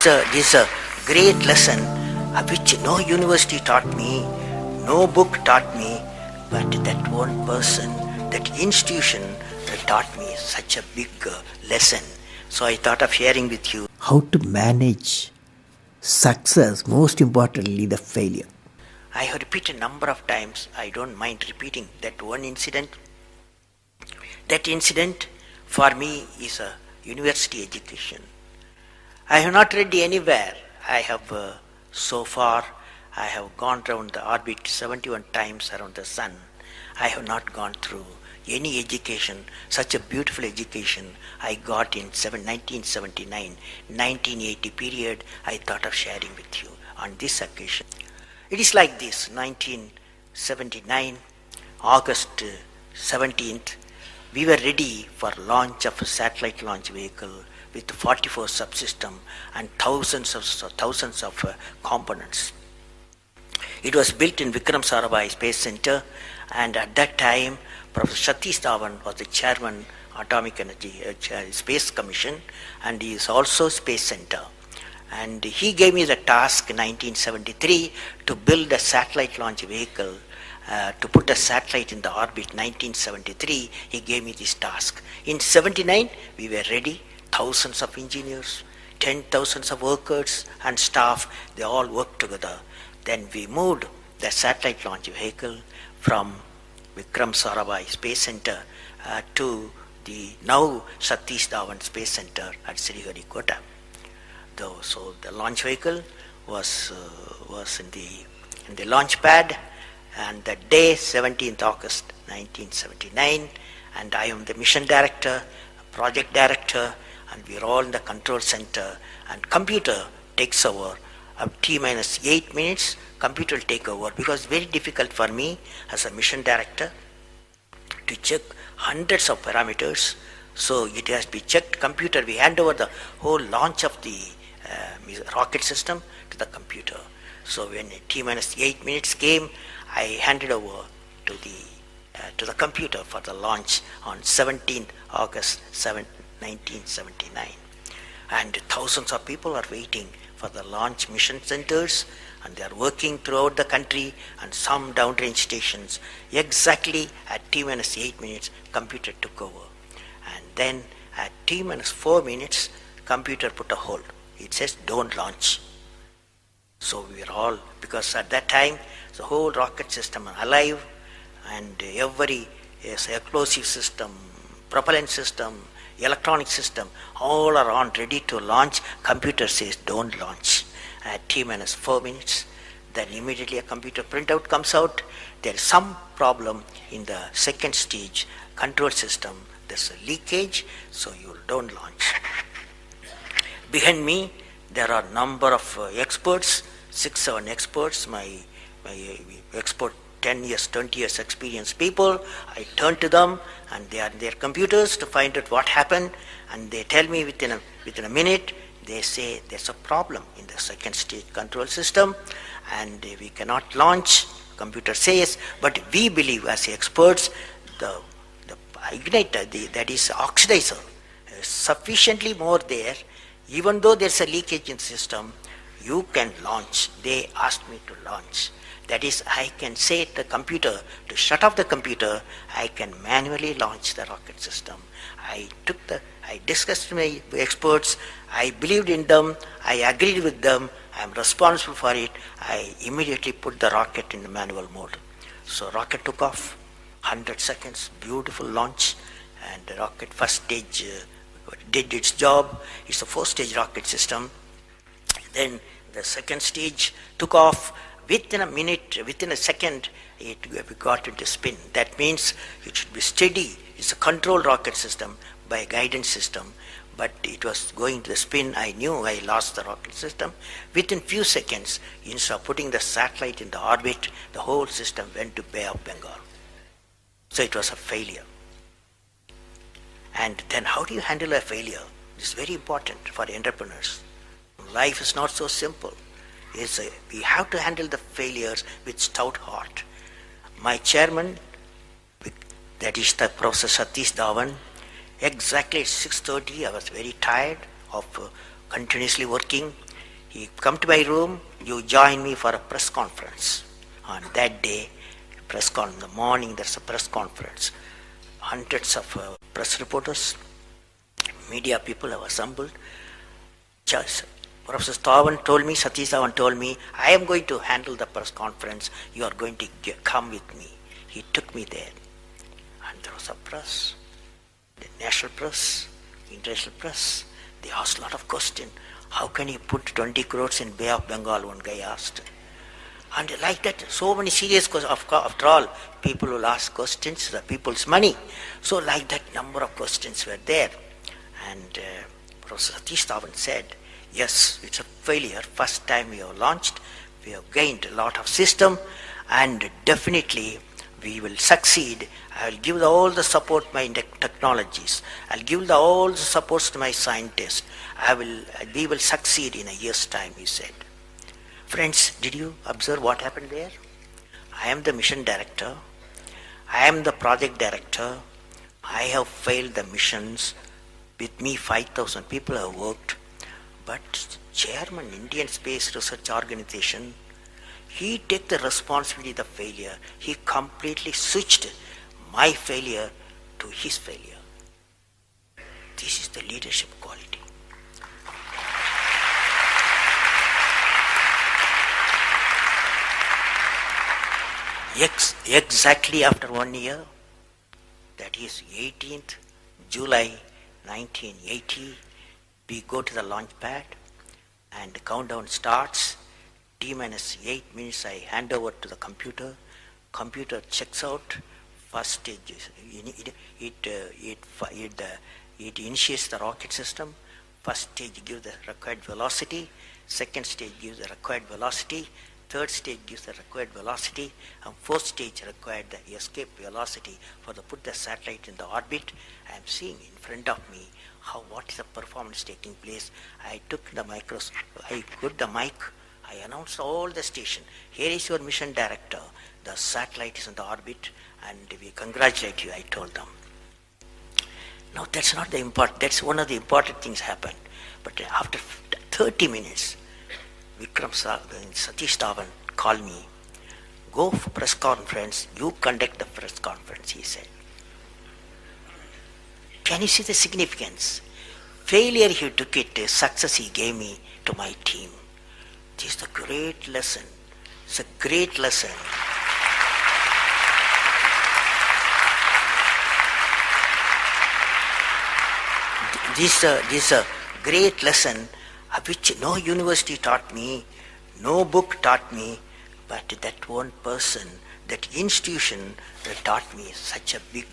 This is a great lesson which no university taught me, no book taught me, but that one person, that institution taught me such a big lesson. So I thought of sharing with you how to manage success, most importantly, the failure. I have repeated a number of times, I don't mind repeating that one incident. That incident for me is a university education. I have not read anywhere. I have so far, I have gone around the orbit 71 times around the sun. I have not gone through any education, such a beautiful education I got in 1979, 1980 period. I thought of sharing with you on this occasion. It is like this: 1979, August 17th, we were ready for launch of a satellite launch vehicle with 44 subsystem and thousands of components. It was built in Vikram Sarabhai Space Center, and at that time, Professor Satish Dhawan was the chairman Atomic Energy Space Commission, and he is also Space Center. And he gave me the task in 1973 to build a satellite launch vehicle, to put a satellite in the orbit. 1973, he gave me this task. In 79, we were ready. Thousands of engineers, 10,000 of workers and staff, they all worked together. Then we moved the satellite launch vehicle from Vikram Sarabhai Space Center to the now Satish Dhawan Space Center at Sriharikota. So the launch vehicle was in the launch pad, and the day 17th August 1979, and I am the mission director, project director, and we are all in the control center, and computer takes over. T minus 8 minutes, computer will take over, because it's very difficult for me as a mission director to check hundreds of parameters. So it has to be checked. Computer, we hand over the whole launch of the rocket system to the computer. So when T minus 8 minutes came, I handed over to the computer for the launch on 17th August 1979. And thousands of people are waiting for the launch mission centers, and they are working throughout the country and some downrange stations. Exactly at T minus 8 minutes, computer took over. And then at T minus 4 minutes, computer put a hold. It says don't launch. So we were all, because at that time the whole rocket system is alive, and every explosive system, propellant system, electronic system, all are on ready to launch. Computer says don't launch. At T minus 4 minutes, then immediately a computer printout comes out. There is some problem in the second stage control system. There's a leakage, so you don't launch. Behind me, there are number of experts, 6-7 experts, my expert 10 years, 20 years experienced people. I turn to them, and they are in their computers to find out what happened, and they tell me within a minute. They say there's a problem in the second stage control system, and we cannot launch. Computer says, but we believe as experts, the igniter, that is oxidizer, is sufficiently more there. Even though there's a leakage in the system, you can launch. They asked me to launch. That is, I can say to the computer to shut off the computer. I can manually launch the rocket system. I discussed with my experts. I believed in them. I agreed with them. I am responsible for it. I immediately put the rocket in the manual mode. So rocket took off, 100 seconds, beautiful launch, and the rocket first stage did its job. It's a 4-stage rocket system. Then the second stage took off. Within a minute, within a second, we got into spin. That means it should be steady. It's a controlled rocket system by a guidance system, but it was going to the spin. I knew I lost the rocket system. Within few seconds, instead of putting the satellite in the orbit, the whole system went to Bay of Bengal. So it was a failure. And then how do you handle a failure? It's very important for entrepreneurs. Life is not so simple. We have to handle the failures with stout heart. My chairman, that is the Professor Satish Dhawan, exactly at 6:30, I was very tired of continuously working. He come to my room, you join me for a press conference. On that day, in the morning there's a press conference. Hundreds of press reporters, media people have assembled. Just Professor Satish Dhawan told me, I am going to handle the press conference. You are going to come with me. He took me there. And there was a press, the national press, international press. They asked a lot of questions. How can you put 20 crores in Bay of Bengal, one guy asked. And like that, so many serious questions. After all, people will ask questions, the people's money. So like that, number of questions were there. And Professor Satish Dhawan said, yes, it's a failure. First time we have launched, we have gained a lot of system, and definitely we will succeed. I will give all the support to my technologies. I'll give all the supports to my scientists. We will succeed in a year's time, he said. Friends, did you observe what happened there? I am the mission director. I am the project director. I have failed the missions. With me, 5,000 people have worked. But chairman, Indian Space Research Organization, he took the responsibility of the failure. He completely switched my failure to his failure. This is the leadership quality. Exactly after 1 year, that is 18th July 1980, we go to the launch pad and the countdown starts. T-minus 8 minutes I hand over to the computer. Computer checks out. First stage, it initiates the rocket system. First stage gives the required velocity. Second stage gives the required velocity. Third stage gives the required velocity, and fourth stage required the escape velocity for the put the satellite in the orbit. I am seeing in front of me what is the performance taking place. I took the I put the mic, I announced all the station. Here is your mission director. The satellite is in the orbit, and we congratulate you, I told them. Now that's not the important, that's one of the important things happened. But after 30 minutes, Satish Dhawan called me, go for press conference, you conduct the press conference, he said. Can you see the significance? Failure he took it, success he gave me to my team. This is a great lesson. It's a great lesson. This is a great lesson which no university taught me, no book taught me, but that one person, that institution that taught me such a big